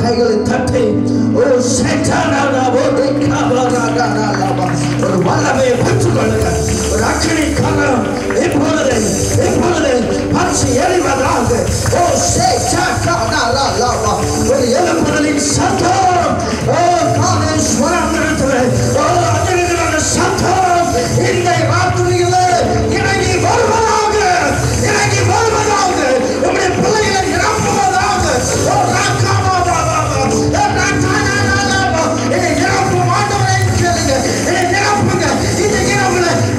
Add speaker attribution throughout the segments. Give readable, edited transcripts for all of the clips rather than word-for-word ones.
Speaker 1: கைகளை தட்டி ஒரு வல்லமையை பெற்றுக் கொள்ளுங்க. ஒரு அக்கினி கரம் இப்பொழுது பற்றி எறிவதாக. ஒரு எழுப்புதலின் சத்தம், காலேஸ்வரம் சத்தம் இந்த ராத்திரியிலே இறங்கி வருவதாக, இறங்கி வருவதாக, உங்களுடைய பிள்ளைகளை நிரப்புவதாக.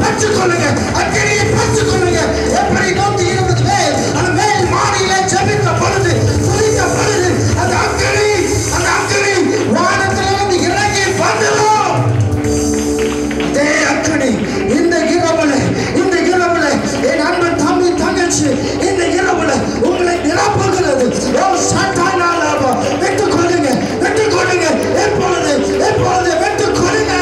Speaker 1: பெற்றுக்கொள்ளுங்க, அக்கினியை பெற்றுக்கொள்ளுங்க. எப்படி 120 பேர் அந்த மேல் மாடியிலே ஜெபித்த பொழுது, துதித்த பொழுது அந்த அக்கினி வானத்திலிருந்து இறங்கி வந்தோம். அதே அக்கினி இந்த இரவுல என் அன்பு தம்பி தங்கச்சி இந்த இரவுல உங்களை நிரப்புகிறது. வெட்டுக்கொள்ளுங்க, வெட்டுக்கொள்ளுங்க, எப்பொழுது வெட்டுக்கொள்ளுங்க.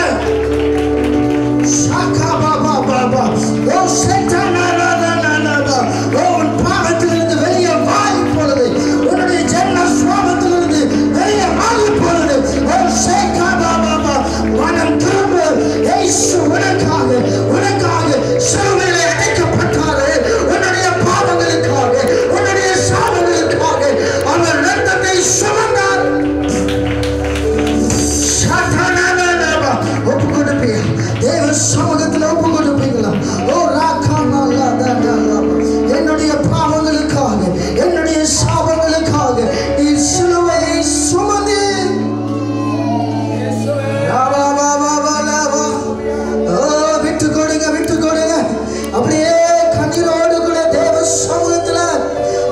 Speaker 1: உன் பாவத்திலிருந்து வெளியே வாய் போனது, உன்னுடைய ஜென்ம சுவாபத்திலிருந்து வெளியே வாய் போனது. மனம் திரும்ப. இயேசு உனக்காக சிலுவையிலே அடைக்கப்பட்டாரு. உன்னுடைய பாவங்களுக்காக, உன்னுடைய சாபங்களுக்காக அவர் இரத்தத்தை சுமந்தார். ஒப்பு கொடுப்பீங்க, தேவ சமூகத்தில் ஒப்பு கொடுப்பீங்களா? என்னுடைய பாவங்களுக்காக, என்னுடைய சாபங்களுக்காக நீ சிலுவையை சுமந்து விட்டு கொடுங்க, விட்டு கொடுங்க. அப்படியே கண்ணீரோடு கூட தேவ சமூகத்தில்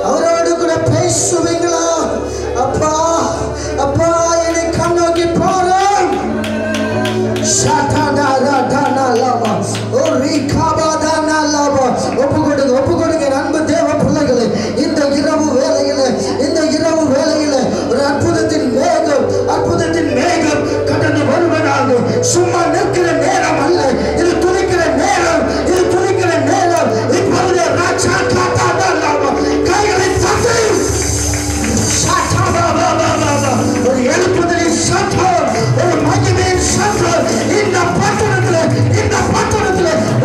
Speaker 1: அவரோடு கூட பேசுவீங்களா? அப்பா, அப்பா, என்னை கண்ணோக்கி போறோம். ஒப்பு கொடுங்க அன்பு தேவ பிள்ளைகளை. இந்த இரவு வேளையில ஒரு அற்புதத்தின் மேகம் கடந்து வருவதாக. சும்மா நிற்கிற நேரம் அல்ல, இது துதிக்கிற நேரம், இது துதிக்கிற நேரம். இப்பொழுது கைகளை தட்டி ஒரு எழுப்புதலின் சத்தம், ஒரு மகிமையின் சத்தம் இந்த பட்டணத்தில்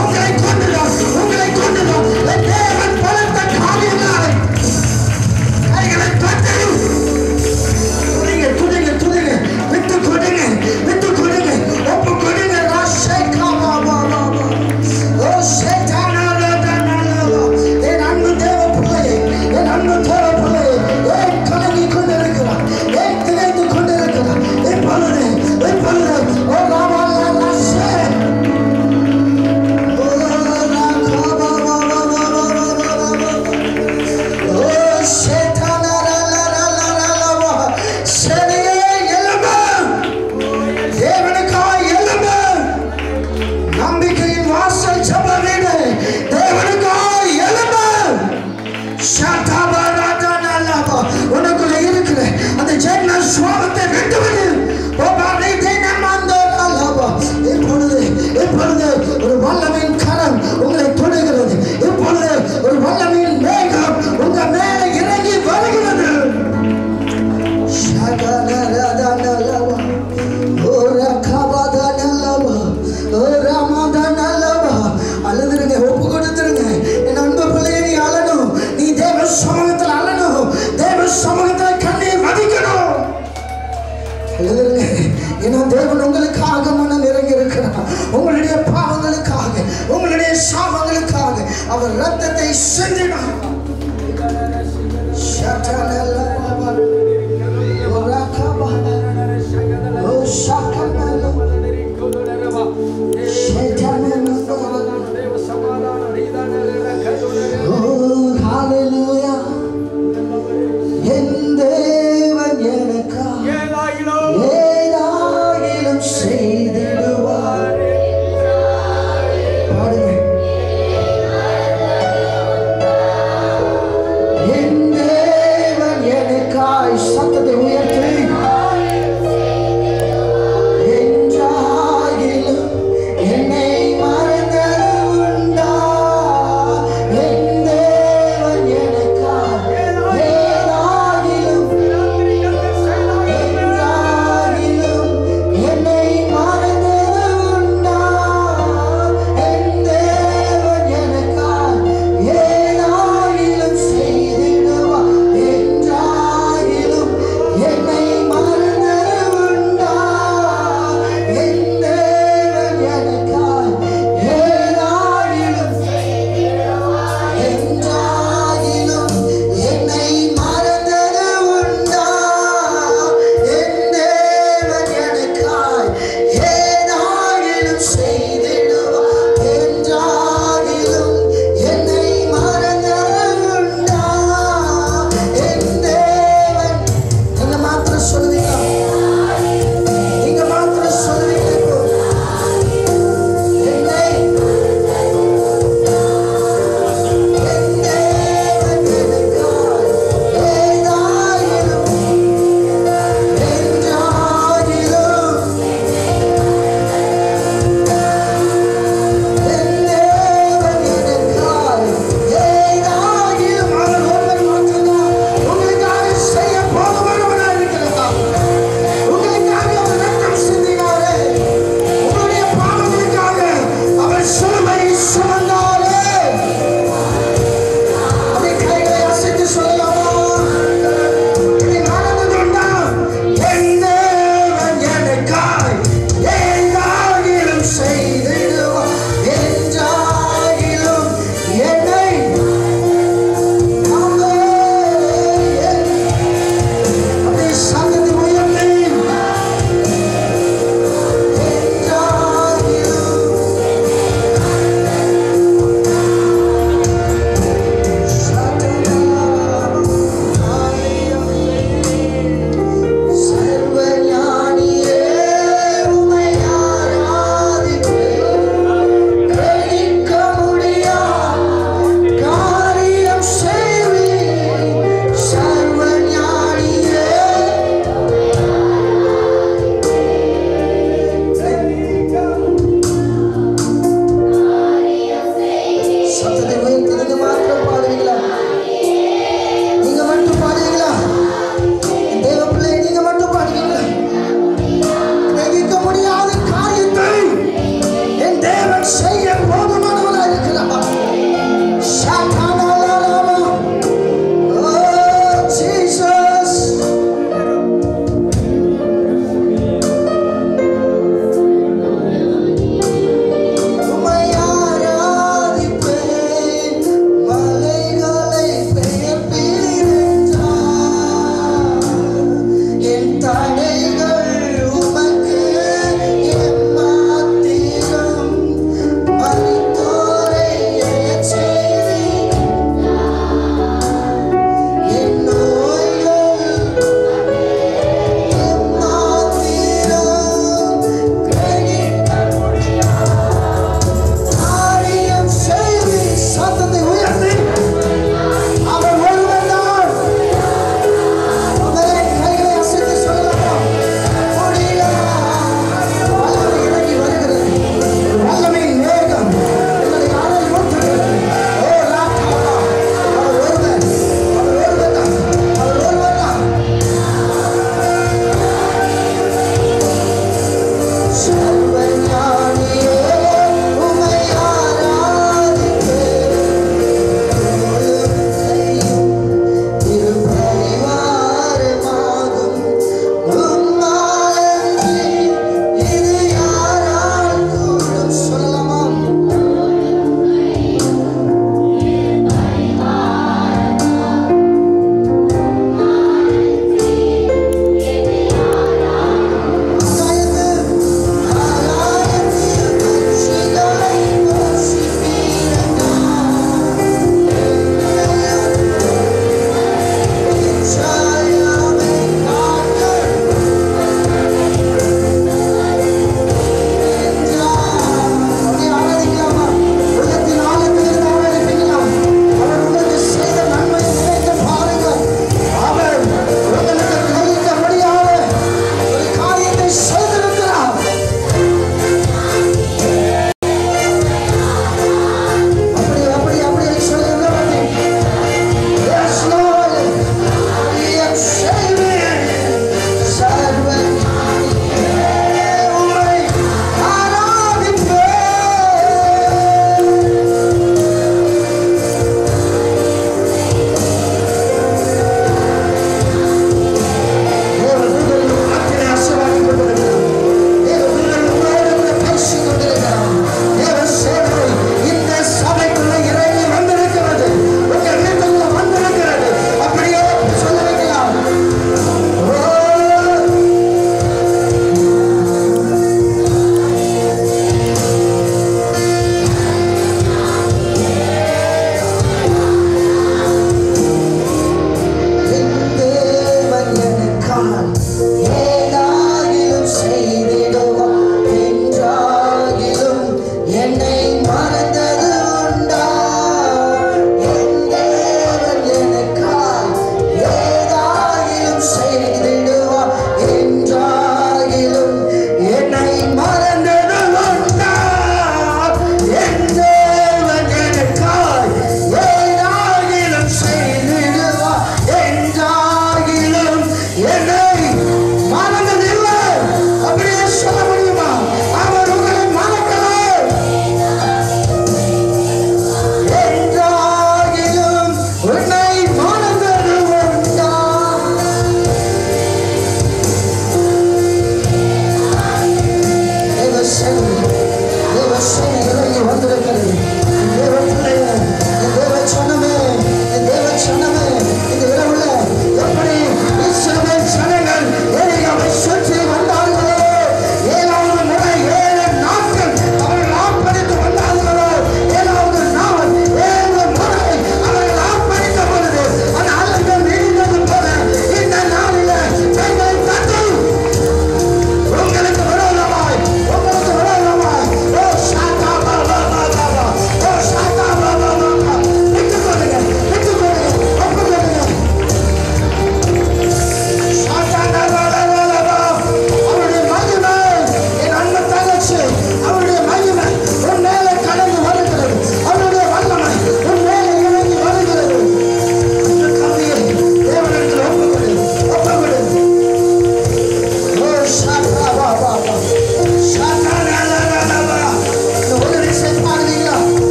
Speaker 1: உங்களை கொண்டுதான் தேவன் பலத்த காரியங்களை கைகளை தட்டி துதிங்க, விட்டு கொடுங்க, ஒப்பு கொடுங்க. என் அன்பு தேவ பிள்ளையை, ஏன் கலங்கி கொண்டிருக்கிறார், ஏன் திகைத்து கொண்டிருக்கிறார்? இப்பொழுது உனக்குள்ள இருக்கிற அந்த ஜென்ம சுவாபத்தை விட்டுவிடு. இப்பொழுது ஒரு வல்லமையின் கரம் உங்களை தொடுகிறது. இப்பொழுது ஒரு வல்லமையின் மேகம் உங்க மேலே இறங்கி வருகிறது. அழுதுருங்க, ஒப்பு கொடுத்துருங்க. என் அன்பு பிள்ளையை நீ அழணும், நீ தேவ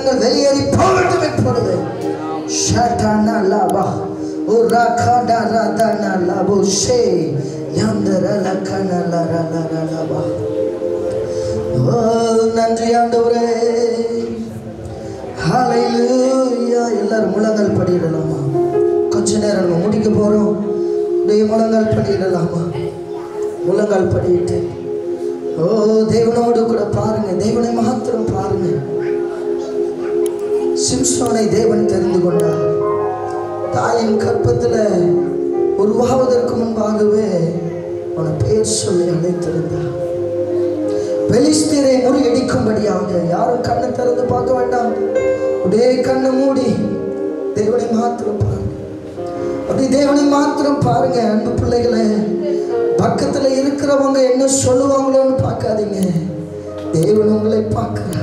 Speaker 1: தரித்திரங்கள் வெளியேறி போகட்டும் இப்பொழுது. ஷடனா லபா உரகடா ரதனா லபுஷே யந்தரல கனலரலரலபா. ஓ நன்றி ஆண்டவரே. ஹல்லேலூயா. எல்லாரும் முழங்கால் படியிடலாமா? கொஞ்ச நேரம் நம்ம முடிக்க போறோம். முழங்கால் படியிடலாமா? முழங்கால் படியிட்டு ஓ தேவனோடு கூட பாருங்க. தேவனை மாத்திரம் பாருங்க. சிம்சோனை தேவன் தெரிந்து கொண்டார். தாயின் கற்பத்துல உருவாவதற்கு முன்பாகவே அவனை பெயர் சொல்லி அழைத்திருந்தார். பெலிஸ்தீரை முறியடிக்கும்படியாக. யாரும் கண்ணை திறந்து பார்க்க வேண்டாம். அப்படியே கண்ணை மூடி தேவனை மாத்திரம் பாருங்க. அப்படி தேவனை மாத்திரம் பாருங்க. அன்பு பிள்ளைகளை, பக்கத்துல இருக்கிறவங்க என்ன சொல்லுவாங்களோன்னு பார்க்காதீங்க. தேவன் உங்களை பார்க்கிறார்.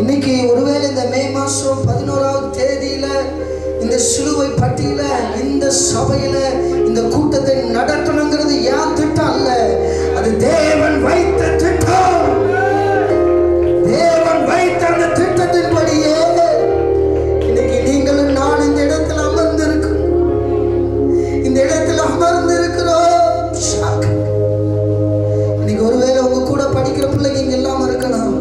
Speaker 1: இன்னைக்கு ஒருவேளை இந்த மே மாசம் 11ஆம் தேதியில இந்த சிலுவை பட்டியல இந்த சபையில இந்த கூட்டத்தை நடத்தணுங்கிறது யார் திட்டம் அல்ல. அது தேவன் வைத்த திட்டம். தேவன் வைத்த அந்த திட்டத்தின்படியே இன்னைக்கு நீங்களும் நான் இந்த இடத்துல அமர்ந்திருக்கிறோம். இந்த இடத்துல அமர்ந்திருக்கிறோம். இன்னைக்கு ஒருவேளை உங்க கூட படிக்கிற பிள்ளைங்க இங்க இல்லாம இருக்கலாம்.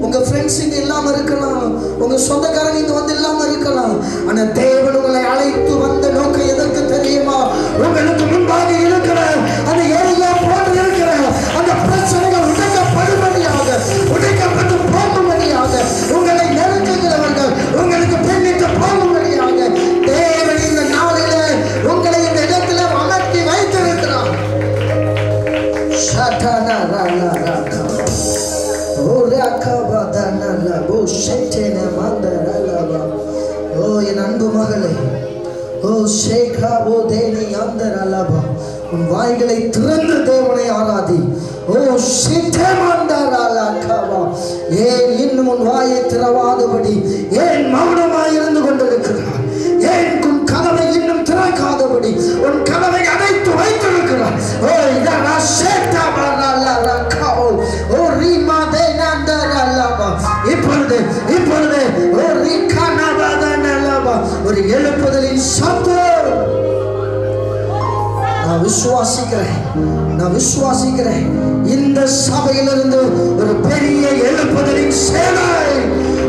Speaker 1: உங்க ஃப்ரெண்ட்ஸ் இங்க இல்லாம இருக்கலாம். உங்க சொந்தக்காரங்க இங்க வந்து இல்லாம இருக்கலாம். ஆனா தேவன் உங்களை அழைத்து வந்த நோக்கம் எதற்கு தெரியுமா? உங்களுக்கு முன்பாக இருக்கிற அந்த ஏரியா போட்டு இருக்கிற அந்த பிரச்சனைகள் உடைக்கப்படும்படியாக, உடைக்கப்பட்டு போகும்படியாக, உங்களை நெருங்குகிறவர்கள் உங்களுக்கு பின்னிட்டு போகும்படியாக தேவன் இந்த நாளில உங்களை இந்த இடத்துல அமர்த்தி வைத்திருக்கிறார். ஓ என் அன்பு மகளே, ஓ ஷேகா ஓ தேனி அந்தரலபா, உன் வாய்களை திறந்து தேவனை ஆராதி. ஓ சித்தமந்தரலகவா, ஏன் இன்னும் உன் வாயை திறவாதபடி ஏன் மௌனமாய் இருந்து கொண்டிருக்கிறார்? ஏன் உன் கதவை இன்னும் திறக்காதபடி உன் கதவை அடைத்து வைத்திருக்கிறார்? ஓ இதரா சேட்டமரலரகவோ ஓ ரீமா தேனந்தரலபா. இப்பொழுது ஓ ரிகனவதனலபா ஒரு எழுப்புதலின் சத்தம் நான் விசுவாசிக்கிறேன். இந்த சபையிலிருந்து ஒரு பெரிய எழுப்புதலின் சேவை,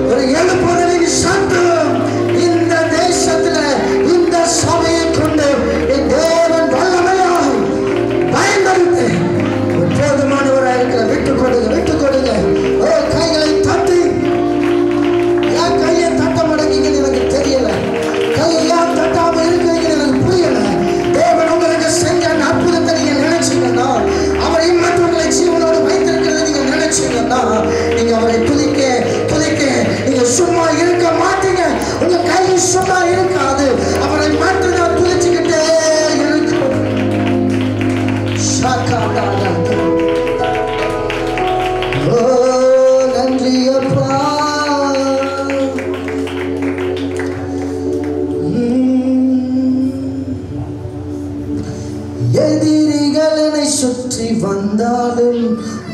Speaker 1: ஒரு எழுப்புதலின் சத்தம் இந்த தேசத்துல இந்த சபையை கொண்டு தேவன் வல்லமையாய் பயன்படுத்தி போதுமானவராக இருக்கிற விட்டு கொடுங்க. கைகளை தட்டி. ஏன் கையை தட்ட மாட்டேங்கன்னு எனக்கு தெரியல. கையை ஏன் தட்டாம இருக்கிறீங்கன்னு எனக்கு புரியல. தேவன் உங்களுக்கு செஞ்ச அற்புதத்தை நீங்க நினைச்சீங்கன்னா, அவரை மற்றவர்களை ஜீவனோடு வைத்திருக்கிறத நீங்க நினைச்சீங்கன்னா, நீங்க அவரை துதிக்க நீங்க சும்மா இருக்க மாட்டீங்க. உங்க கை சும்மா இருக்காது. அவரை மட்டும்தான் துதிச்சுக்கிட்டே இருக்கும். ஓ நன்றி அப்பா. எதிரிகள் என்னை சுற்றி வந்தாலும்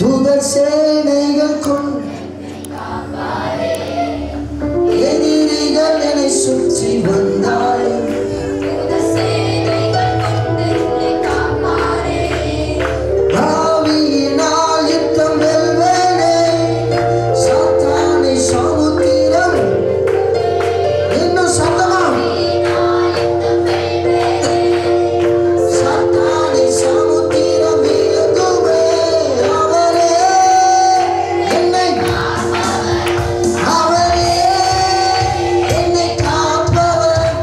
Speaker 1: தூதர் சேனைகள் கொண்டு, எதிரிகள் என்னை சுற்றி வந்தாலும் ஆவியினால் யுத்தம் வெல்வேனே. சாத்தானை சமுத்திரம் இன்னும் சத்தமா சாத்தானை சமுத்திரம் விழுங்குமே. அவரே என்னை காப்பவர்,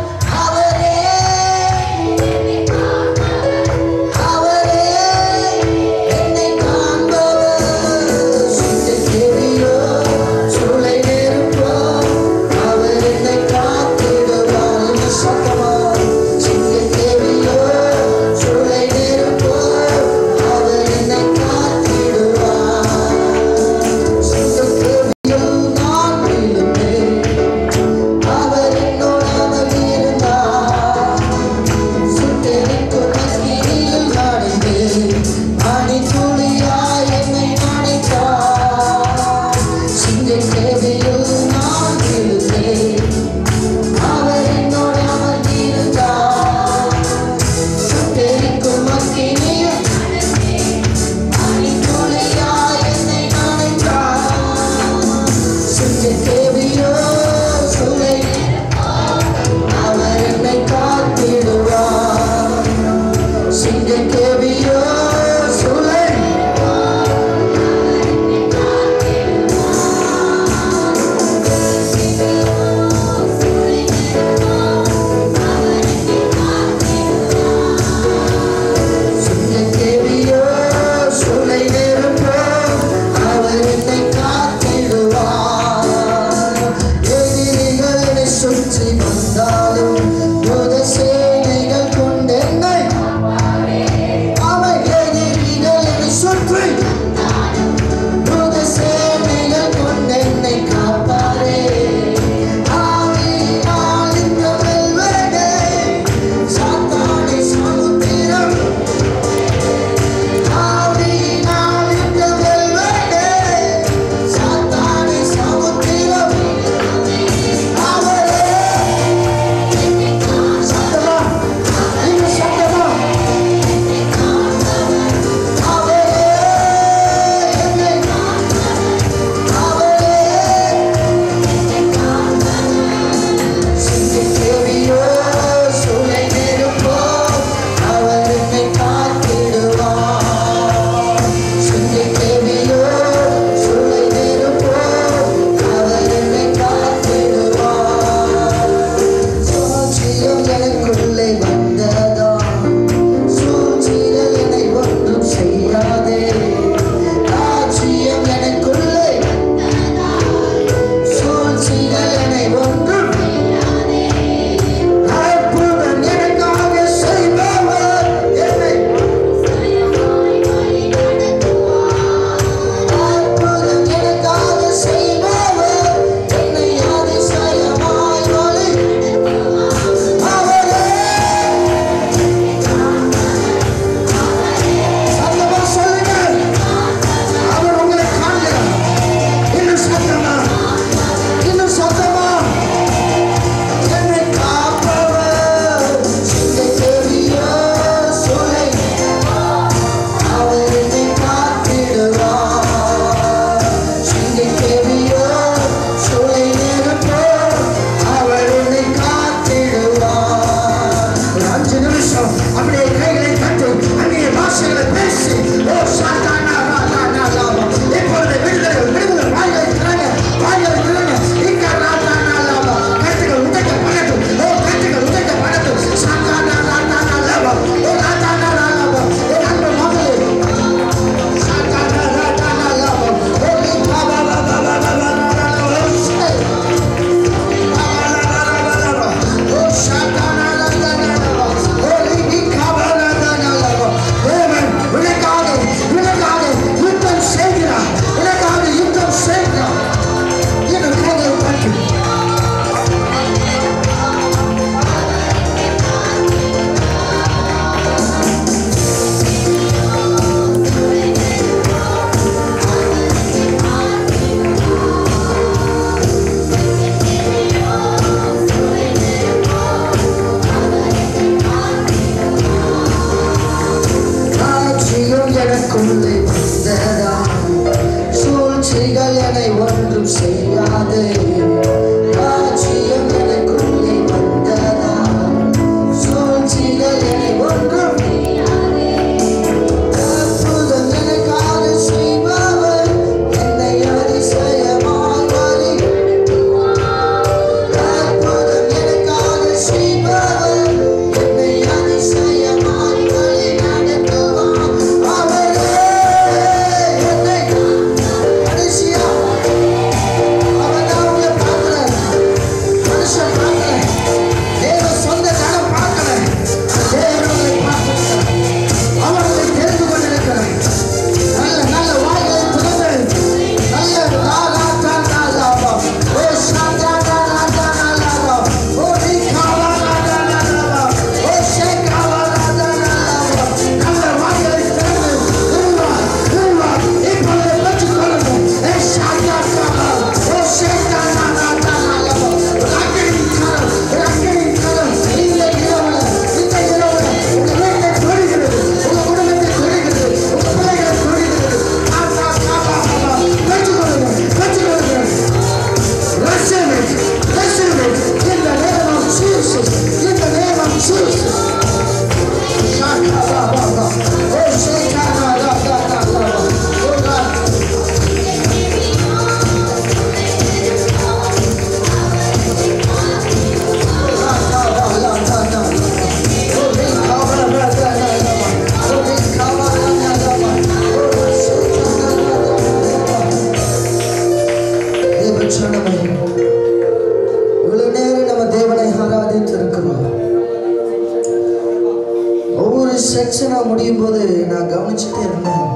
Speaker 1: பிரசங்கம் முடியும் போது நான் கவனிச்சுட்டே இருந்தேன்.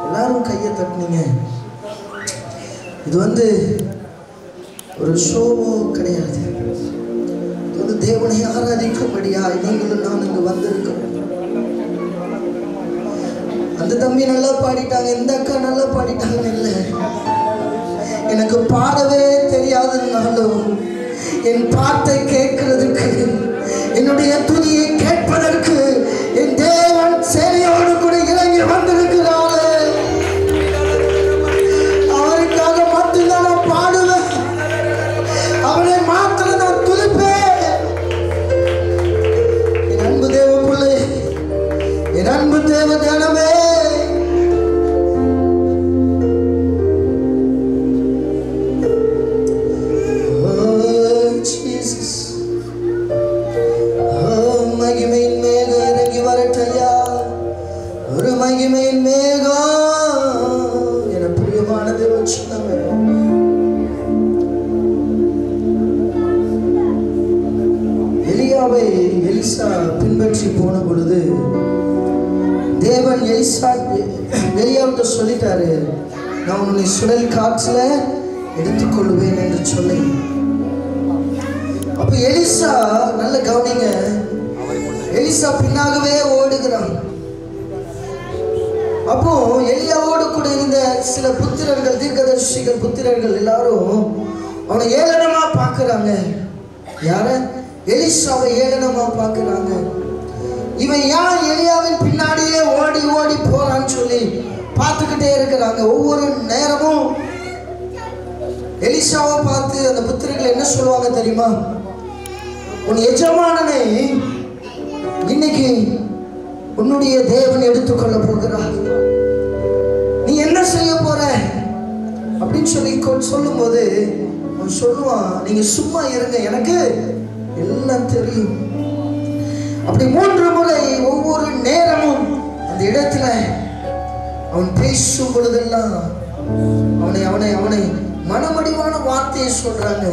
Speaker 1: எல்லாரும் கையை தட்டினீங்க. இது ஒரு ஷோவோ கிடையாது. இது தேவனை ஆராதிக்கும்படியா நீங்களும் நான் இங்கு வந்திருக்கிறோம். அந்த தம்பி நல்லா பாடிட்டாங்க, இந்த அக்கா நல்லா பாடிட்டாங்கன்னு இல்லை. எனக்கு பாடவே தெரியாதுன்னாலும் என் பாட்டை கேட்கிறதுக்கு, என்னுடைய துதியை கேட்பதற்கு என் தேவன் சேனையோடு கூட இறங்கி வந்திருக்கிறாரு. அவருக்காக மட்டும்தான் நான் பாடுவேன், அவனை மாத்திரம் நான் துதிப்பேன். என் அன்பு தேவ பிள்ளை, என் அன்பு தேவ தியானமே, மகிமையின் மேகம் இறங்கி வரட்டையா, ஒரு மகிமையின் மேகம் என பிரியமானது வச்சுனவே. எலியாவை எலிசா பின்பற்றி போன பொழுது தேவன் எலியாவிட்ட சொல்லிட்டாரு, நான் உன்னை சுழல் காற்றுல எடுத்துக்கொள்வேன் என்று சொல்லி. அப்ப எலிசா நல்ல கவனிங்க, எலிசா பின்னாகவே ஓடுகிறான். அப்போ எலியாவோடு கூட இருந்த சில புத்திரர்கள், தீர்க்கதரிசிகள் புத்திரர்கள் எல்லாரும் அவனை ஏளனமா பார்க்கிறாங்க. யார? எலிசாவை ஏளனமா பார்க்கிறாங்க. இவன் யார் எலியாவின் பின்னாடியே ஓடி ஓடி போறான்னு சொல்லி பார்த்துக்கிட்டே இருக்கிறாங்க. ஒவ்வொரு நேரமும் எலிசாவை பார்த்து அந்த புத்திரர்கள் என்ன சொல்லுவாங்க தெரியுமா? உன் எஜமானனை இன்னைக்கு உன்னுடைய தேவன் எடுத்துக்கொள்ள போகிறார், நீ என்ன செய்ய போற அப்படின்னு சொல்லி சொல்லும் போது அவன் சொல்லுவான், நீங்க சும்மா இருங்க, எனக்கு எல்லாம் தெரியும். அப்படி 3 முறை ஒவ்வொரு நேரமும் அந்த இடத்துல அவன் பேசும் பொழுதெல்லாம் அவனை மனமடிவான வார்த்தையை சொல்றாங்க.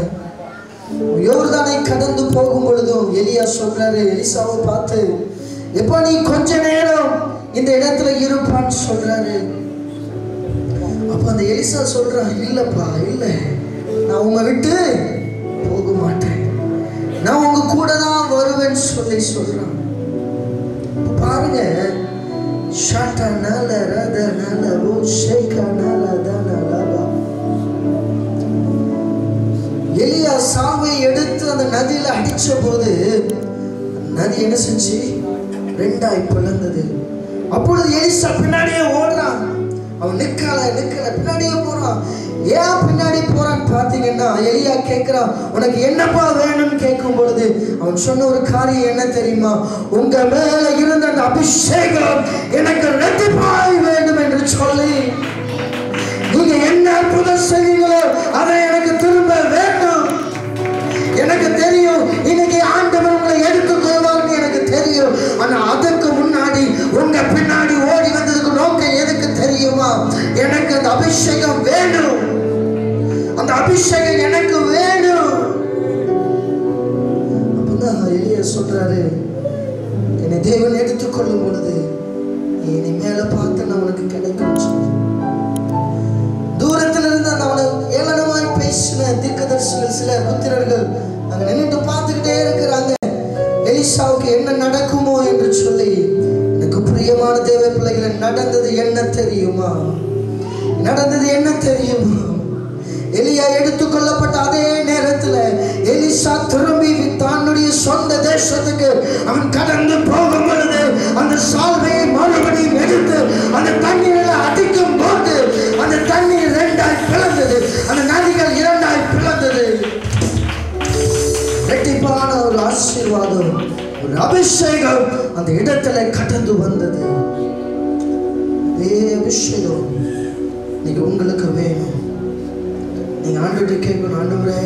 Speaker 1: யோர்தானை கடந்து போகும் பொழுதும் எலியா சொல்றாரு எலிசாவை பார்த்து, எப்ப நீ கொஞ்ச நேரம் இந்த இடத்துல இருப்பான்னு சொல்றாரு. அப்ப அந்த எலிசா சொல்றான், இல்லப்பா இல்ல, நான் உங்க விட்டு போக மாட்டேன், நான் உங்க கூட தான் வருவேன்னு சொல்லி சொல்றான். பாருங்க, எலியா சாவை எடுத்து அந்த நதியில அடிச்ச போது நதி என்ன செஞ்சு 2ஆய் பிளந்தது. அப்பொழுது எலிசா பின்னாடியே ஓடுறான். அவன் நிக்கல பின்னாடியே போறான். ஏன் பின்னாடி போறான்னு பாத்தீங்கன்னா, எலியா கேட்கிறான், உனக்கு என்னப்பா வேணும்னு கேட்கும் பொழுது அவன் சொன்ன ஒரு காரியம் என்ன தெரியுமா? உங்க மேல இருந்த அந்த அபிஷேகம் எனக்கு இரட்டிப்பாய் வேண்டும் என்று சொல்லி, நீங்க என்ன அற்புதம் செய்வீங்களோ அதை எனக்கு திரும்ப வேண்டும். எனக்கு தெரியும் இன்னைக்கு ஆண்டவர் உங்களை எடுத்துக்கொள்வார்னு எனக்கு தெரியும். ஆனா அதுக்கு முன்னாடி உங்க பின்னாடி ஓடி வந்ததுக்கு நோக்கம் எதுக்கு தெரியுமா? எனக்கு அந்த அபிஷேகம் வேணும், அந்த அபிஷேகம் எனக்கு வேணும். அப்பதான் எலியா சொல்றாரு, என்னை தேவன் எடுத்துக்கொள்ளும் பொழுது நீ மேல பார்த்து நான் உனக்கு கிடைக்கும். தூரத்துல இருந்து அவனை ஏளனமாய் பேசின தீர்க்கதரிசிகள் சில புத்திரர்கள் அங்க நின்றுட்டு பார்த்துக்கிட்டே இருக்கிறாங்க, எலிசாவுக்கு என்ன நடக்குமோ என்று சொல்லி. எனக்கு பிரியமான தேவ பிள்ளைகளை, நடந்தது என்ன தெரியுமா? எலியா எடுத்துக்கொள்ளப்பட்ட அதே நேரத்துல எலிசா திரும்பி தன்னுடைய சொந்த தேசத்துக்கு அவன் கடந்து போகும் பொழுது அந்த சால்வையை மறுபடியும் எடுத்து அந்த தண்ணீரை அடிக்கும் போது அந்த தண்ணீர் 2ஆய் பிளந்தது, அந்த நதிகள் 2ஆய் பிளந்தது. இரட்டிப்பான ஒரு ஆசீர்வாதம், ஒரு அபிஷேகம் அந்த இடத்துல கடந்து வந்தது. அதே அபிஷேகம் நீங்க உங்களுக்கு வேணும். நீங்க ஆண்டவரை கேட்கணும், ஆண்டவரே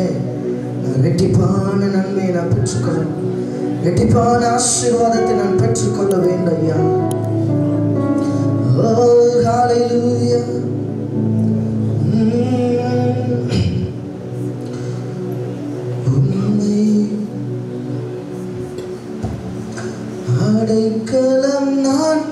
Speaker 1: நான் இரட்டிப்பான நன்மையை நான் பெற்றுக்கொள்ளணும், இரட்டிப்பான ஆசீர்வாதத்தை நான் பெற்றுக்கொள்ள வேண்டும் ஐயா. ஓ ஹalleluya. அடைக்கலம் நான்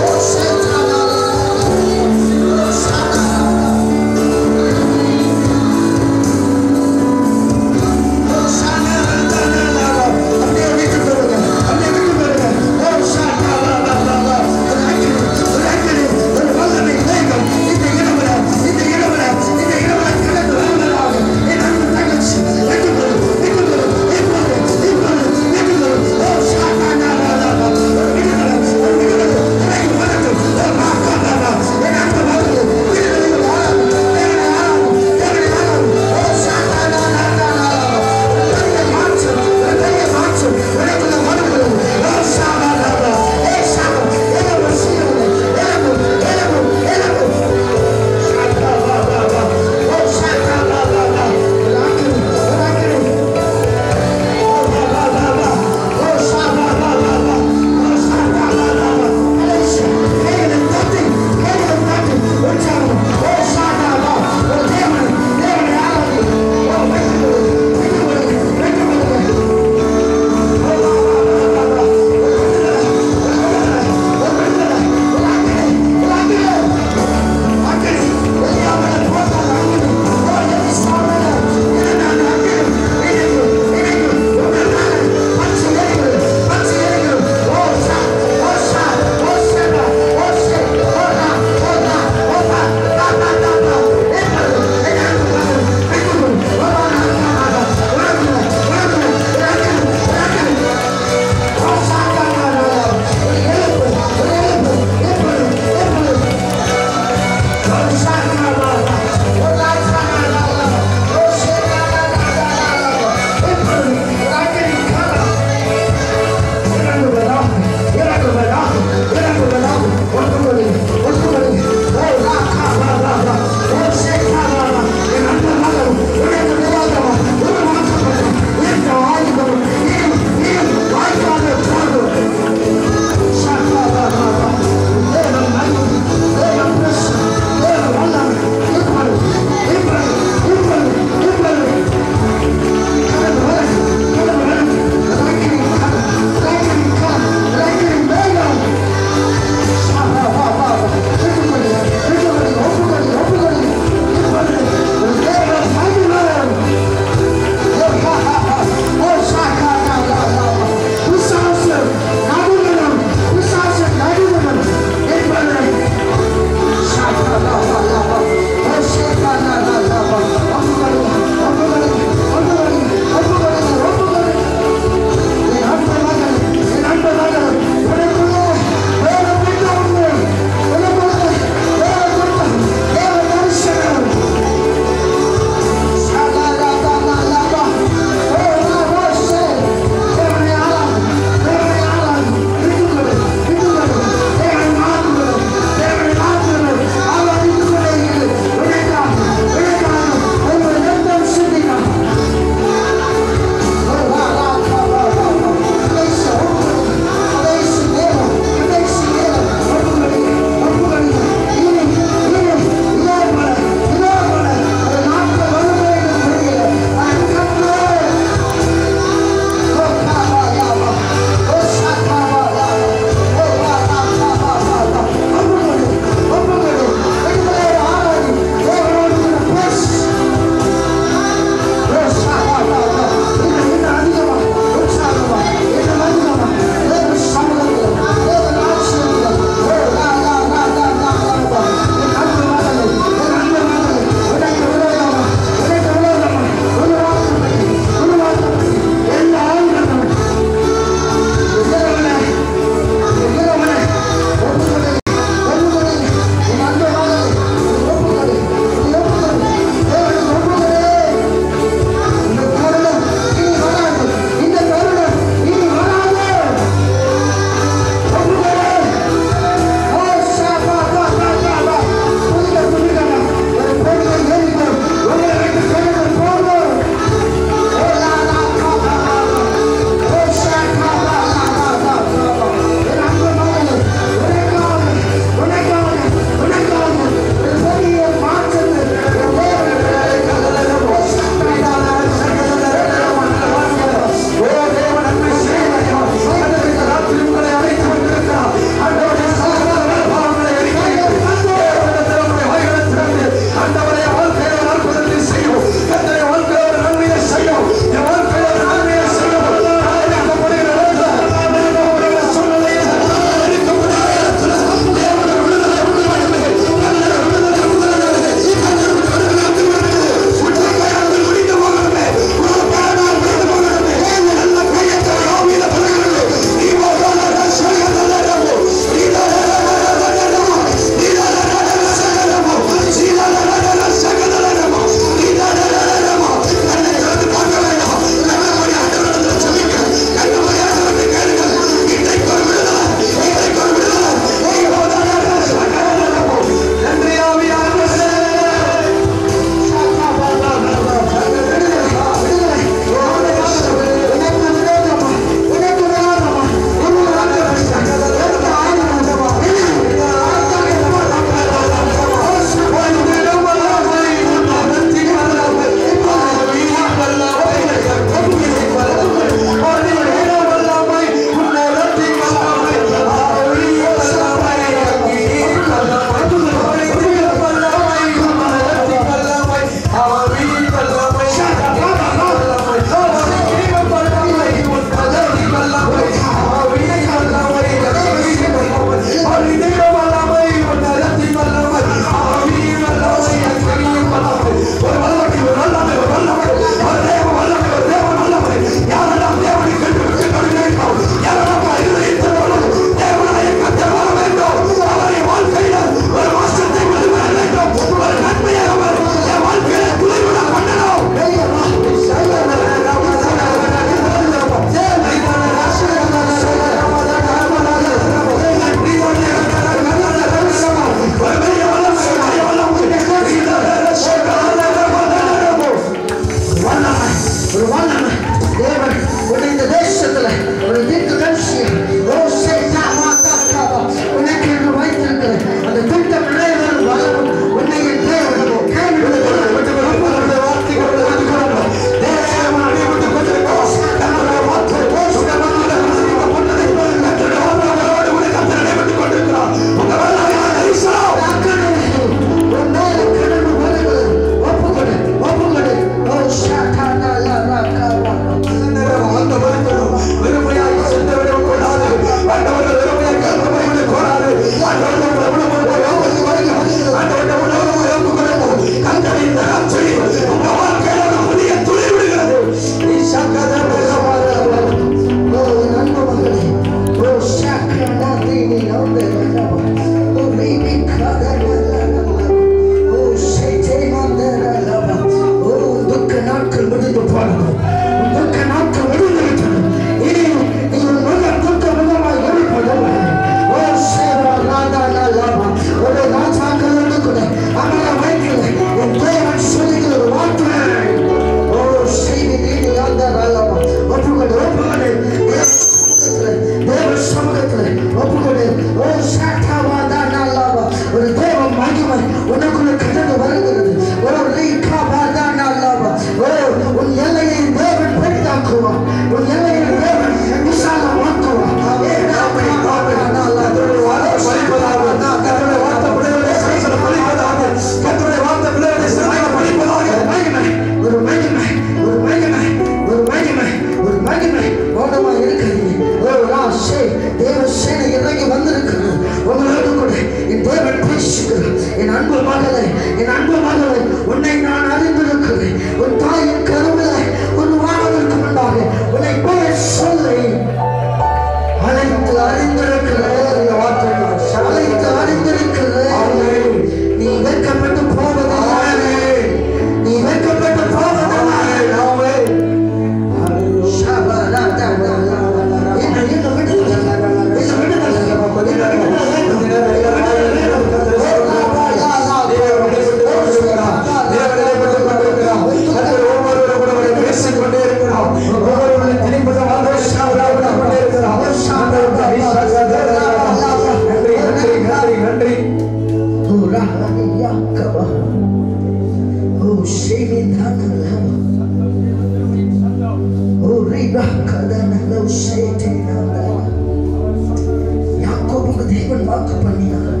Speaker 1: யாக்கோபுக்கு தேவன் வாக்கு பண்ணினார்,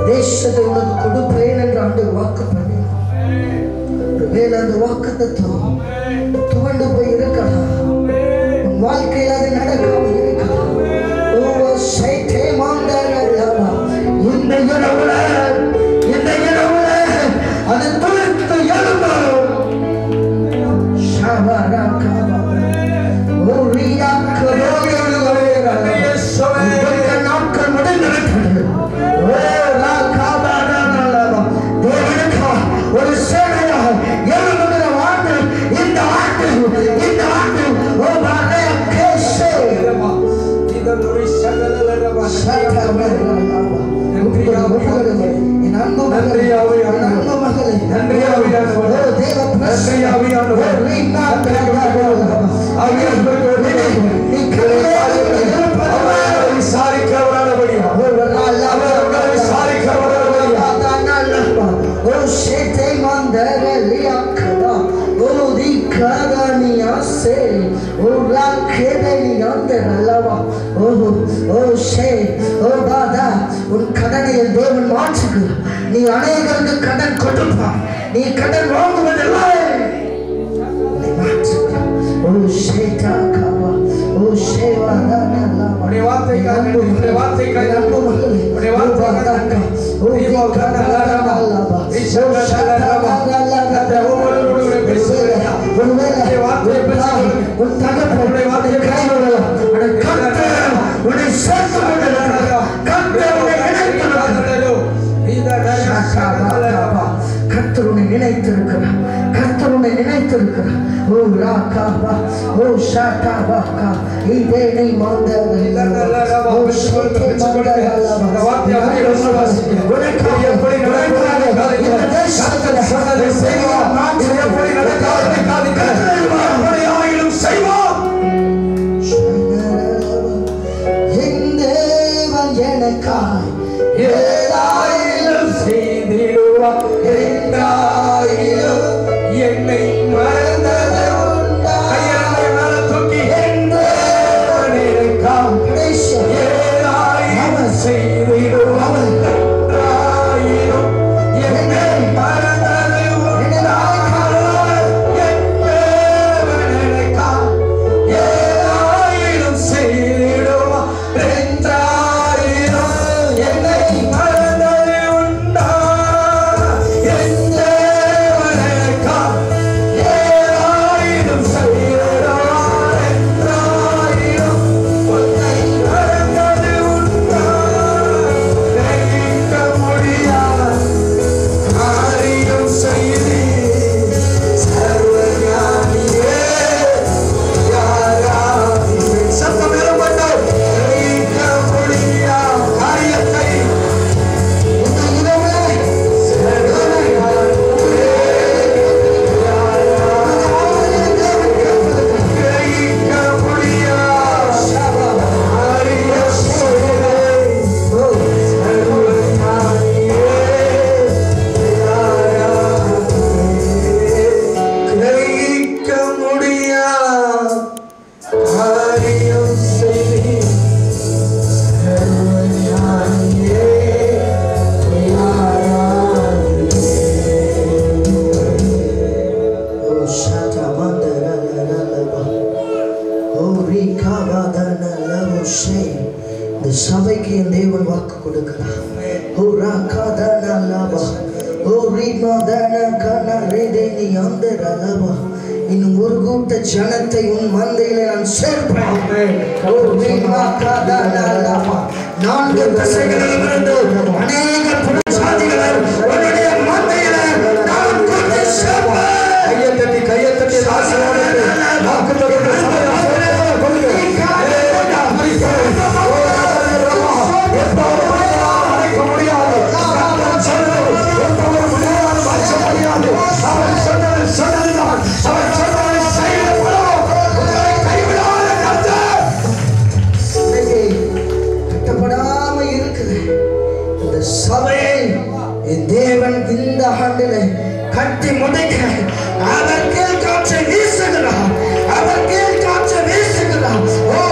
Speaker 1: தேசத்தை உனக்கு கொடுப்பேன் என்று ஆண்டவர் வாக்கு பண்ணினார். ஒருவேளை அந்த வாக்குத்தத்தம் துவண்டு போய் இருக்கலாம், உன் வாழ்க்கையில் அது நடக்காம இருக்கலாம். இந்த இரவுல அது துளிர்த்து எழும்பும். நாட்கள் முடிந்துவிட்டது. ஒரு சேவையாக எழுதுகிற ஆண்டு இந்த ஆண்டு உன் கடனை தேவன் மாற்றுக்கு. நீ அநேகருக்கு கடன் கொடுப்பான், நீ கடன் வாங்குவதில்லை. கர்த்தருனை நினைத்திருக்கிறார், கர்த்தருனை நினைத்திருக்கிறார். ஓ ராகாபா ஓ ஷாடாபாகா இதேனை மாந்தவே ஓ ஷேகே மாந்தவே இந்த வார்த்தையை அப்படியே வாசிங்க. உனக்கு எப்படி நடக்காது இந்த தேசத்துல சொன்னதை செய்வார், இது எப்படி நடக்காது எப்படி ஆயிலும் செய்வார். என் தேவன் எனக்காய் ஏதாயிலும் செய்திடுவார், என்றாயிலும் என்னை மறந்தது உண்டா. கையை மேல தூக்கி என் தேவன் எனக்காய் ஏதாயிலும் செய்திடுவார், என்றாயிலும் என்னை மறந்தது உண்டா. என் தேவன் எனக்காய் ஏதாயிலும் செய்திடுவார், என்றாயிலும் என்னை மறந்தது உண்டா. என் தேவன் எனக்காய் ஏதாயிலும் செய்திடுவார், என்றாயிலும் உன்னை மறந்தது உண்டா. நினைக்க முடியாத காரியம் செய்தி சர்வஞானியே யாராவது சத்தம் எழுப்பட்டும். நினைக்க முடியாத காரியத்தை இந்த இரவிலே கிரகிக்க முடியாத காரியம் செய்தி சர்வஞானியே கிரகிக்க முடியாத காரியம் செய்தி சர்வஞானியே ஓ ஷாடா மந்தரலலலபா ஓ ரீகாவாதனலவோஷே. இந்த சபைக்கு என் தேவன் வாக்கு கொடுக்கிறார். ஓ ராகாதனலபா ஓ ரீமாதனகனரேதேனி அந்தரலபா. இன்னும் ஒரு கூட்ட ஜனத்தை உன் மந்தையில நான் சேர்ப்பேன். ஓ ரீமாகாதனலபா. நான்கு திசைகளிலிருந்து அநேக புறஜாதிகளை உன்னுடைய மந்தையில நான் கொண்டு சேர்ப்பேன். கையை தட்டி ஆசீர்வாதத்தை வாக்குத்தத்தத்தை சபையில் சேர்த்து கொள்ளுங்க. அழைக்க முடியாது, அவர் சொன்னது சொன்னதுதான், அவர் சொன்னதை செய்யப்படும். உங்களை கைவிடாத கர்த்தர். கட்டப்படாம இருக்குது இந்த சபையை என் தேவன் இந்த ஆண்டிலே கட்டி முடிக்க அவர் கீழ் காற்றை வீசுகிறார். அவர் கீழ் காற்றை வீசுகிறார். ஓ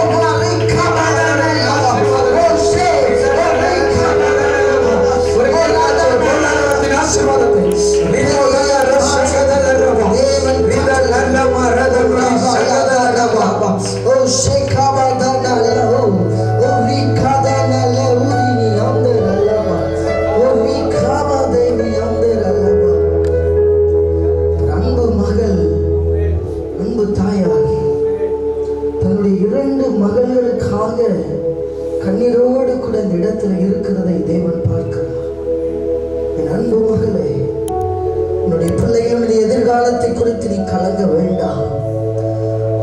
Speaker 1: கண்ணீரோடு கூட இந்த இடத்துல இருக்கிறதை தேவன் பார்க்கிறார். என் அன்பு மகளே, உன்னுடைய பிள்ளைகளுடைய எதிர்காலத்தை குறித்து நீ கலங்க வேண்டாம்.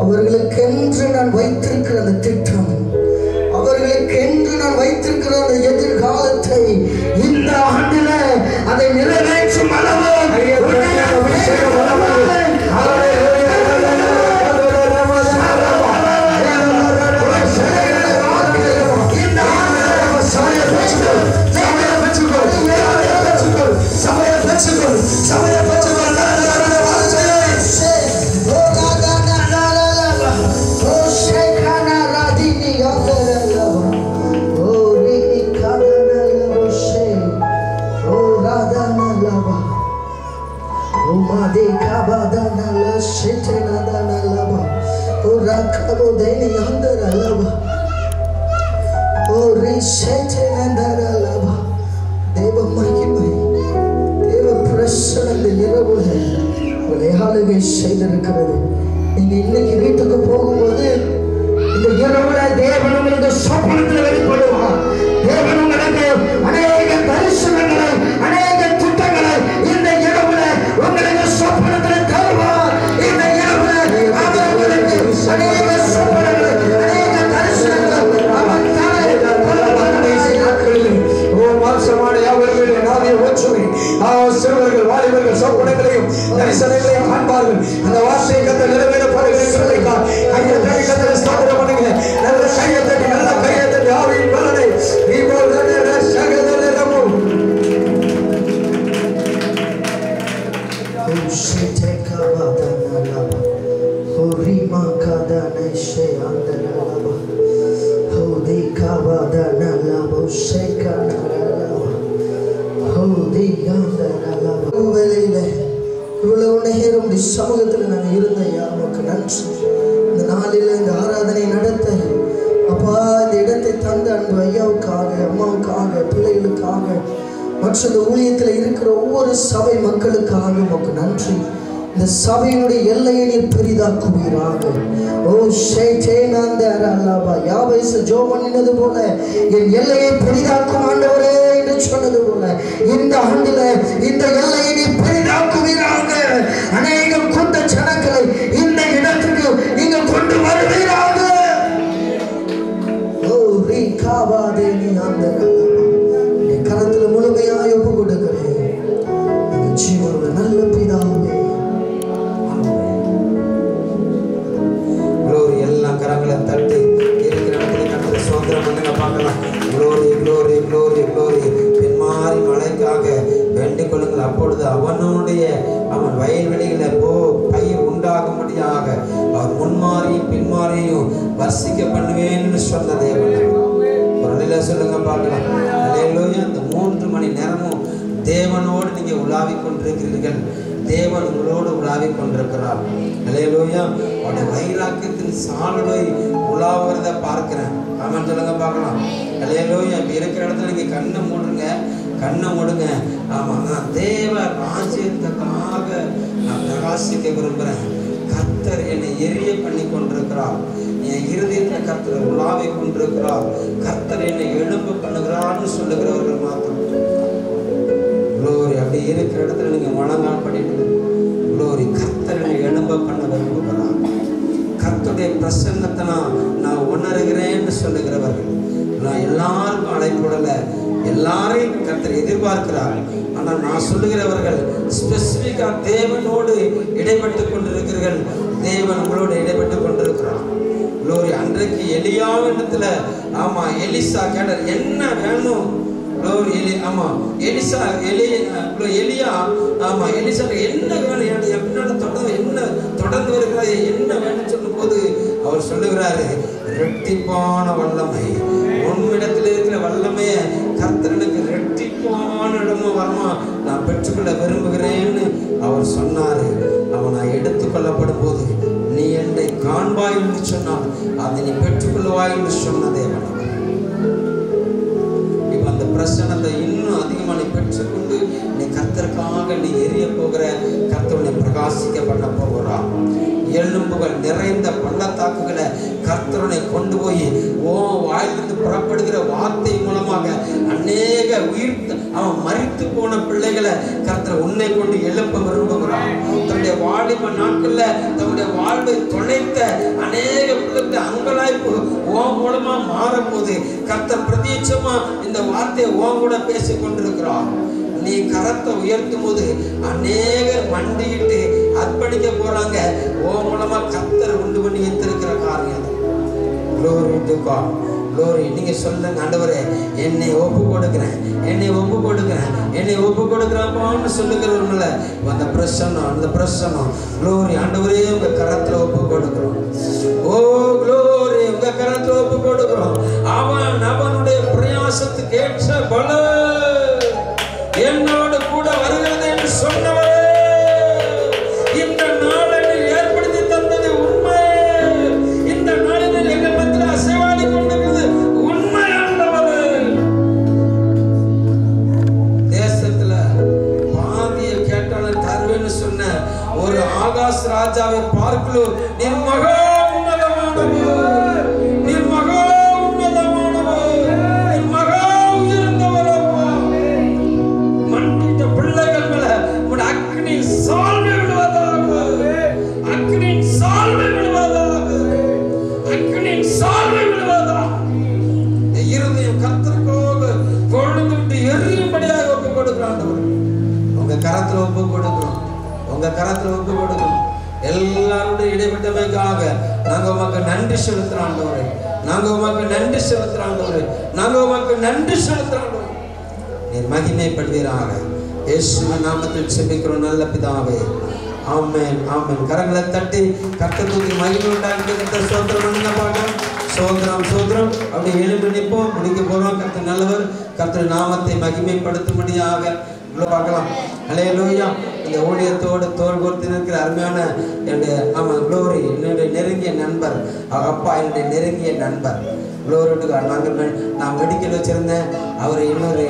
Speaker 1: அவர்களுக்கென்று நான் வைத்திருக்கிற அந்த திட்டம், அவர்களுக்கென்று நான் வைத்திருக்கிற அந்த எதிர்காலத்தை இந்த ஆண்டில அதை நிறைவேற்றும் அளவு செய்திருக்கிறது. நீங்க இன்னைக்கு வீட்டுக்கு போகும்போது இந்த இரவுல தேவன் உங்களுக்கு சொப்பனத்தில் வெளிப்படுவார். தேவன் உங்களுக்கு அநேக தரிசனங்களை, அநேக திட்டங்களை இந்த இரவுல உங்களுக்கு சொப்பனத்தில் தருவார். இந்த இரவுல அவர் உங்களுக்கு அநேக சொப்பனங்களை, அநேக தரிசனங்களை அவர் சிறுவர்கள், வாலிபர்கள் சொப்பனங்களையும் தரிசனங்களையும் காண்பார்கள். அந்த வார்த்தையை கத்த நிறைவேறப்படுகிறது. கையை தட்டி கத்தரை ஸ்தோத்திரம் பண்ணுங்க. நல்ல கையை தட்டி, நல்ல கையை தட்டி ஆவியின் பலனை இவ்வளவு நேரம் சமூகத்தில் நாங்கள் இருந்த யாருக்கு நன்றி. இந்த நாளில் இந்த ஆராதனை நடத்த அப்பா இந்த இடத்தை தந்த அன்பு ஐயாவுக்காக, அம்மாவுக்காக, பிள்ளைகளுக்காக, மற்ற இந்த ஊழியத்தில் இருக்கிற ஒவ்வொரு சபை மக்களுக்காக உமக்கு நன்றி. இந்த சபையினுடைய எல்லையை நீர் பெரிதாக்குவீராக. ஓ யாபேஸ் ஜெபம் பண்ணினது போல என் எல்லையை பெரிதாக்கும் ஆண்டவரே என்று சொன்னது போல இந்த ஆண்டில இந்த எல்லையை நீர் பெரிதாக்குவீராக. அநேக கூட்ட ஜனங்களை இந்த இடத்துக்கு நீங்க கொண்டு வருவீராக. ஓ ரீ காவாதே நீ அந்த கரத்தில் முழுமையாய் ஒப்பு கொடுக்கிறேன். ஜீவனுள்ள நல்ல பிதாவே, எல்லாம் கரங்களை தட்டி இருக்கிற இடத்துல கர்த்தரை ஸ்தோத்திரம் பண்ணுங்க பார்க்கலாம். Glory glory glory glory. பின்மாறி மழைக்காக வேண்டிக் கொள்ளுங்கள். அப்பொழுது அவன் வயல்வெளியில பயிர் உண்டாகும்படியாக அவர் முன்மாறியும் பின்மாறியும் வர்ஷிக்க பண்ணுவேன்னு சொன்ன தேவன். ஒரு நிலை சொல்லுங்க பார்க்கலாம். அல்லேலூயா. இந்த 3 மணி நேரமும் தேவனோடு நீங்க உலாவிக் கொண்டிருக்கிறீர்கள். தேவன் உங்களோடு உலாவிக் கொண்டிருக்கிறார். அல்லேலூயா. அவருடைய வைராக்கியத்தின் சாலுவை உலாவுறத பார்க்கிறேன். ஆமாம் சொல்லுங்க பார்க்கலாம். அல்லேலூயா. இப்ப இருக்கிற இடத்துல நீங்க கண்ணை மூடுங்க. ஆமா, நான் தேவ ராஜ்யத்துக்காக நான் பிரகாசிக்க விரும்புறேன். கர்த்தர் என்னை எரிய பண்ணி கொண்டிருக்கிறார். என் இருதயத்தில் கர்த்தர் உலாவை கொண்டிருக்கிறார். கர்த்தர் என்னை எழும்ப பண்ணுகிறார்னு சொல்லுகிறவர்கள் மாத்திரம் க்ளோரி. அப்படி இருக்கிற இடத்துல நீங்க மனங்கால் பண்ணிட்டு க்ளோரி. கர்த்தர் என்னை எழும்ப பண்ண விரும்புகிறார். கர்த்தருடைய பிரசன்னத்தை நான் உணர்கிறேன்னு சொல்லுகிறவர்கள். நான் எல்லாருக்கும் அழைப்புடல, எல்லாரையும் கர்த்தர் எதிர்பார்க்கிறார். ஆனால் நான் சொல்லுகிறவர்கள் ஸ்பெசிபிக்கா தேவனோடு இடைப்பட்டு கொண்டிருக்கிறீர்கள். தேவன் உங்களோடு இடைப்பட்டு கொண்டிருக்கிறார். க்ளோரி. அன்றைக்கு எலியாவிடத்துல ஆமா எலிசா கேட்டார், என்ன வேணும்? எலியா ஆமா எலிசா என்ன வேணும்? என் பின்னாடி
Speaker 2: ஆண்டவரே என்ன வேணும்னு சொல்லும் போது அவர் சொல்லுகிறாரு, ரெட்டிப்பான வல்லமை, உன்னிடத்தில் இருக்கிற வல்லமைய கர்த்தனுக்கு ரெட்டிப்பான இடமும் வரமா நான் பெற்றுக்கொள்ள விரும்புகிறேன்னு அவர் சொன்னாரு. அவன் நான் எடுத்துக்கொள்ளப்படும் போது நீ என்னை காண்பாய் என்று சொன்னால் அதை நீ பெற்றுக்கொள்வாய் என்று சொன்ன தேவன். இப்ப அந்த பிரசனத்தை இன்னும் அதிகமா நீ பெற்றுக்கொண்டு நீ கர்த்தருக்காக நீ எரிய போகிற, கர்த்தனை பிரகாசிக்க பண்ண போகிறா. எலும்புகள் நிறைந்த பள்ளத்தாக்குகளை கர்த்தரனை கொண்டு போய் வாயிலிருந்து புறப்படுகிற வார்த்தை மூலமாக அநேக உயிர் அவன் மரித்து போன பிள்ளைகளை கர்த்தர் உன்னை கொண்டு எழுப்ப விரும்புகிறான். தன்னுடைய வாலிப நாட்கள்ல தன்னுடைய வாழ்வை தொலைத்த அநேக பிள்ளைகளுடைய அங்கலாய்ப்பு மூலமா மாறும்போது கர்த்தர் பிரத்யட்சமா இந்த வார்த்தையை கூட பேசிக் கொண்டிருக்கிறான். நீ கரத்தை உயர்த்தும் போது அநேகர் மண்டிட்டு அர்ப்பணிக்க போறாங்க. மூலமா கர்த்தர் உண்டு பண்ணி வைத்திருக்கிற காரியம். நீங்க சொல்லுங்க, ஆண்டவரே என்னை ஒப்பு கொடுக்கிறேன், என்னை ஒப்பு கொடுக்கிறேன், என்னை ஒப்பு கொடுக்கிறப்பான்னு சொல்லுகிறவங்கள அந்த பிரசனம் க்ளோரி ஆண்டவரே உங்க கரத்துல ஒப்பு கொடுக்கிறோம். ஓ க்ளோரி உங்க கரத்துல ஒப்பு கொடுக்கிறோம். அவனுடைய பிரயாசத்துக்கு ஏற்ற பல என்னோடு கூட வருகிறது என்று சொன்னவரே, இந்த நாளில் ஏற்படுத்தி தந்தது உண்மை. இந்த நாளில் எங்கள் மத்தியில் அசைவாடி கொண்டிருக்கிறது உண்மையானவர். தேசத்துல பாதிய கேட்டாலும் தருவேன்னு சொன்ன ஒரு ஆகாஷ் ராஜாவை பார்க்கலும் நீர் மகா உன்னதமானவர், நீர் மகா உன்னதமானவர், நீர் மகா உயர்ந்தவர். மண்டிட்ட பிள்ளைகள் மேல உன் அக்னி சால்வை விடுவதாக, அக்னி சால்வை விடுவதாக, அக்னி சால்வை விடுவதாக. இருதயம் கர்த்தருக்காக கொழுந்து விட்டு எரியும்படியாக ஒப்பு கொடுக்கிறான். உங்க கரத்துல ஒப்பு கொடுக்கிறோம், உங்க கரத்துல ஒப்பு கொடுக்கிறோம். எல்லாருடைய இடைப்பட்டமைக்காக நாங்க உமக்கு நன்றி செலுத்துறோம். நாங்க உமக்கு நன்றி செலுத்துறோம். நாங்க உமக்கு நன்றி செலுத்துறோம். நீர் மகிமைப்படுவீராக. இயேசுவின் நாமத்தில் செபிக்கிறோம் நல்ல பிதாவே, ஆமென் ஆமென். கரங்களை தட்டி கர்த்தருக்கு மகிமை உண்டாக்கி சோத்திரம் பண்ணுங்க பார்க்கலாம். சோத்திரம் சோத்திரம் அப்படி எழுந்து நிற்போம். முடிக்க போறோம். கர்த்தர் நல்லவர். கர்த்தர் நாமத்தை மகிமைப்படுத்தும்படியாக பார்க்கலாம். ஹல்லேலூயா. இந்த ஊழியத்தோடு தோல் கோர்த்து இருக்கிற அருமையான என்னுடைய க்ளோரி என்னுடைய நெருங்கிய நண்பர், அப்பா என்னுடைய நெருங்கிய நண்பர் க்ளோரிட்டுக்கார். நான் மெடிக்கல் வச்சுருந்தேன். அவர் இன்னொரு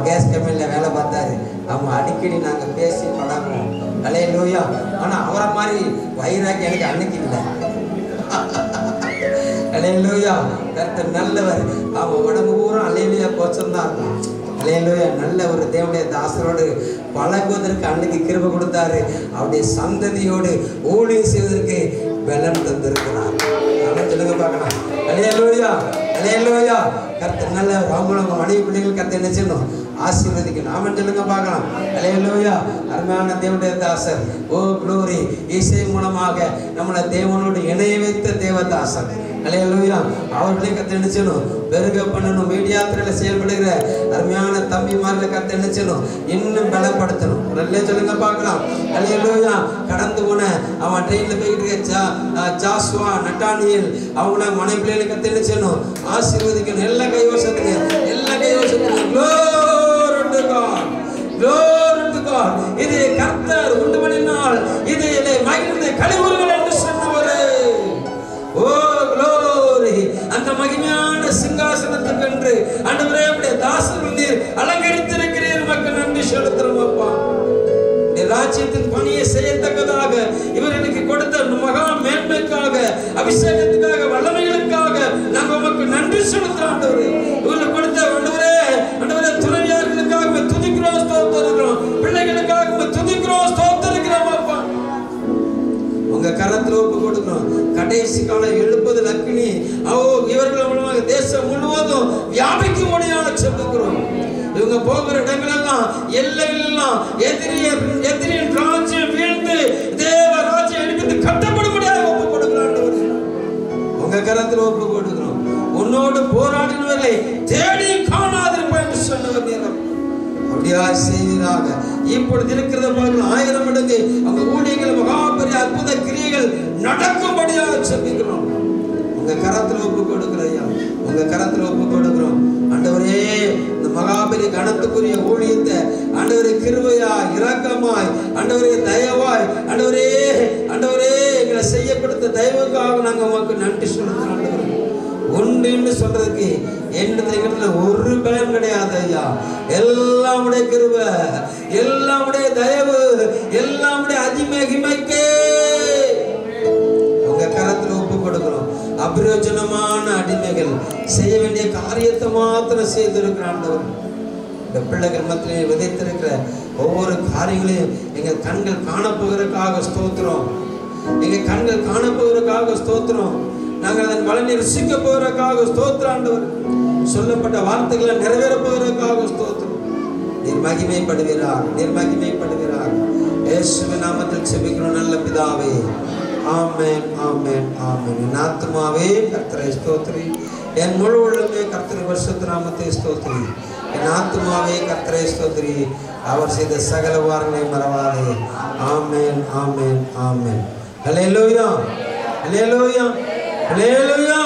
Speaker 2: கேஸ் கம்பெனியில் வேலை பார்த்தாரு. அடிக்கடி நாங்கள் பேசி பழகுவோம். ஹல்லேலூயா. ஆனால் அவரை மாதிரி வைராக்கி எனக்கு அன்னைக்கு இல்லை. ஹல்லேலூயா. கர்த்தர் நல்லவர். உடம்பு பூரா ஹல்லேலூயா கோச்சம்தான் இருக்கும். ஹல்லேலூயா. நல்ல ஒரு தேவனுடைய தாசரோடு பழகுவதற்கு அன்னைக்கு கிருபை கொடுத்தாரு. அவருடைய சந்ததியோடு ஊழியம் செய்வதற்கு பலன் தந்திருக்கிறார். சொல்லுங்க பார்க்கலாம். ஹல்லேலூயா ஹல்லேலூயா. கர்த்தர் நல்ல அவங்கள மனைவி பிள்ளைகள் கர்த்தர் என்ன செய்யணும்? ஆசீர்வதிக்கணும். ஆமென் சொல்லுங்க பார்க்கலாம். ஹல்லேலூயா. அருமையான தேவனுடைய தாசர் ஓ க்ளோரி இசை மூலமாக நம்மளை தேவனோடு இணைய வைத்த தேவதாசர். ஹல்லேலூயா. அவர்களே கர்த்தர் என்ன செய்யணும்? பெருக பண்ணணும். மீடியா துறையில் செயல்படுகிற அருமையான தம்பிமார்களை கர்த்தர் என்ன செய்யணும்? இன்னும் பலப்படுத்தணும். நல்ல சொல்லுங்க பார்க்கலாம். ஹல்லேலூயா. கடந்து போன அவன் ட்ரெயினில் போய்கிட்டு இருக்க ஜாஸ்வா நட்டானியல் அவங்கள மனைவி பிள்ளைகளை கர்த்தர் என்ன செய்யணும்? ஆசீர்வதிக்கணும். எல்லா கைவசத்துக்கு எல்லா கைவசத்துக்கு glory to God, glory to God. இது கர்த்தர் உண்டு பண்ணினால் இது மகிழ்ந்த கழிவுகள் என்று சொன்னவரே. ஓ glory. அந்த மகிமையான சிங்காசனத்துக்கு என்று ஆண்டவரே அப்படியே தாசர்கள் நீர் அலங்கரித்திருக்கிறீர். மக்கள் நன்றி செலுத்துறோம் அப்பா. ராஜ்யத்தின் பணியை செய்யத்தக்கதாக இவர்களுக்கு கொடுத்த மகா மேன்மைக்காக அபிஷேகத்துக்காக வல்லமைகளுக்காக நாங்கள் உமக்கு நன்றி செலுத்துறோம். ஆண்டவரே இவர்களுக்கு கொடுத்த ஆண்டவரே துணைவியார்களுக்காக துதிக்கிறோம், ஸ்தோத்திரிக்கிறோம். பிள்ளைகளுக்காக துதிக்கிறோம், ஸ்தோத்திரிக்கிறோம் அப்பா. உங்க கரத்துல ஒப்பு கொடுக்கிறோம். கடைசி காலம் எழுப்புதல் அக்கினி இவர்கள் மூலமாக தேசம் முழுவதும் வியாபிக்க முடியாத செலுத்துகிறோம். இவங்க போகிற இடங்களெல்லாம் எல்லையெல்லாம் எதிரியின் ராஜ்யம் வீழ்ந்து தேவ ராஜ்யம் எடுத்து கட்டப்படும்படியாக ஒப்பு கொடுக்கிறான். உங்க கரத்தில் ஒப்பு கொடுக்கிறோம். உன்னோடு போராடினவர்களை தேடி காணாதிருப்பா என்று சொன்னவர் நேரம் அப்படியா செய்வீராக. இப்பொழுது இருக்கிறத பார்க்கலாம் 1000 மடங்கு அவங்க ஊழியர்கள் மகாபெரிய அற்புத கிரியைகள் நடக்கும்படியாக செபிக்கிறோம். உங்க கரத்துல ஒப்பு கொடுக்கிறோம் ஐயா, உங்க கரத்துல ஒப்பு கொடுக்கிறோம். ஆண்டவரே, இந்த மகாபலி கணத்துக்குரிய ஊழியத்தை ஆண்டவரே கிருபையாய், இரக்கமாய், ஆண்டவரே தயவாய், ஆண்டவரே ஆண்டவரே எங்களை செய்யப்படுத்த தயவுக்காக நாங்க உமக்கு நன்றி சொல்றோம். ஆண்டவரே, ஒன்று சொல்றதுக்கு எங்களுக்கு ஒரு பலன் கிடையாது ஐயா. எல்லாம் உடைய கிருபை, எல்லாம் உடைய தயவு, எல்லாம் உடைய அதிமகிமைக்கே உங்க கரத்துல ஒப்பு கொடுக்கிறோம். அபிரோஜனமான அடிமைகள் செய்ய வேண்டிய காரியத்தை மாத்திரம் செய்திருக்கிற ஆண்டவர், இந்த பிள்ளைகள் மத்தியில் விதைத்திருக்கிற ஒவ்வொரு காரியங்களையும் எங்கள் கண்கள் காணப்போகிறதுக்காக ஸ்தோத்திரம். எங்க கண்கள் காணப்போகிறதுக்காக ஸ்தோத்திரம். நாங்கள் அதன் பலனை ருசிக்க போகிறதுக்காக ஸ்தோத்திரம். ஆண்டவர், சொல்லப்பட்ட வார்த்தைகளை நிறைவேற போகிறதுக்காக ஸ்தோத்திரம். நீர் மகிமைப்படுகிறார், நீர் மகிமைப்படுகிறார். இயேசுவின் நாமத்தில் செபிக்கிறோம் நல்ல பிதாவே. ஆமென், ஆமென், ஆமென். என் ஆத்துமாவே கர்த்தரை ஸ்தோத்திரி, என் முழு உள்ளமே கர்த்தர் பரிசுத்த நாமத்தை ஸ்தோத்திரி. என் ஆத்துமாவே கர்த்தரை ஸ்தோத்திரி, அவர் செய்த சகல வாரங்களை மறவாதே. ஆமென், ஆமென், ஆமென். ஹல்லேலூயா, ஹல்லேலூயா, ஹல்லேலூயா.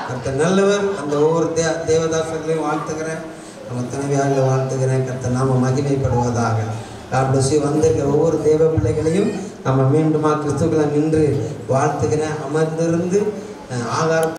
Speaker 2: கர்த்தர் நல்லவர். அந்த ஒவ்வொரு தேவதாசர்களையும் வாழ்த்துக்கிறேன், நம்ம துணைவியார்களை வாழ்த்துக்கிறேன். கர்த்தர் நாம மகிமைப்படுவதாக. வந்திருக்கிற ஒவ்வொரு தேவ பிள்ளைகளையும் நம்ம மீண்டுமா கிறிஸ்துக்களை நின்று வாழ்த்துக்கிறேன். அமர்ந்திருந்து ஆகாரம்